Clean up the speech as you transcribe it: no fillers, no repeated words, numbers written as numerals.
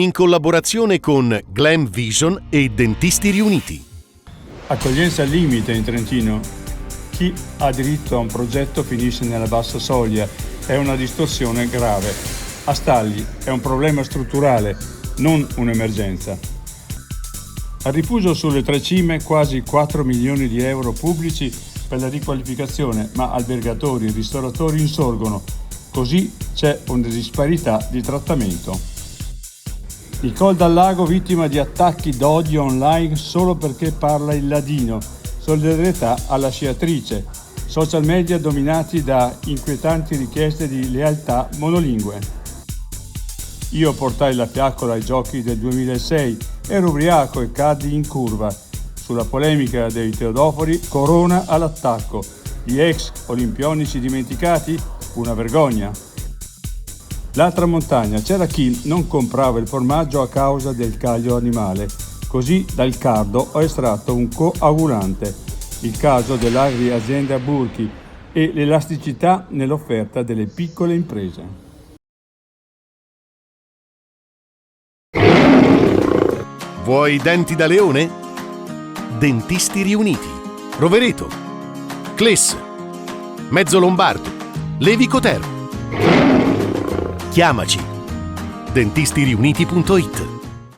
in collaborazione con Glam Vision e Dentisti Riuniti. Accoglienza al limite in Trentino. Chi ha diritto a un progetto finisce nella bassa soglia. È una distorsione grave. A Stalli è un problema strutturale, non un'emergenza. Al Rifugio sulle Tre Cime quasi 4 milioni di euro pubblici per la riqualificazione, ma albergatori e ristoratori insorgono. Così c'è una disparità di trattamento. Il Col dal Lago vittima di attacchi d'odio online solo perché parla il ladino. Solidarietà alla sciatrice. Social media dominati da inquietanti richieste di lealtà monolingue. Io portai la fiaccola ai giochi del 2006, ero ubriaco e caddi in curva. Sulla polemica dei Teodofori, Corona all'attacco. Gli ex olimpionici dimenticati? Una vergogna. L'altra montagna, c'era chi non comprava il formaggio a causa del caglio animale. Così dal cardo ho estratto un coagulante. Il caso dell'agri azienda Burchi e l'elasticità nell'offerta delle piccole imprese. Vuoi denti da leone? Dentisti Riuniti. Rovereto. Cles. Mezzo Lombardo. Levico Terme. Chiamaci. dentisteriuniti.it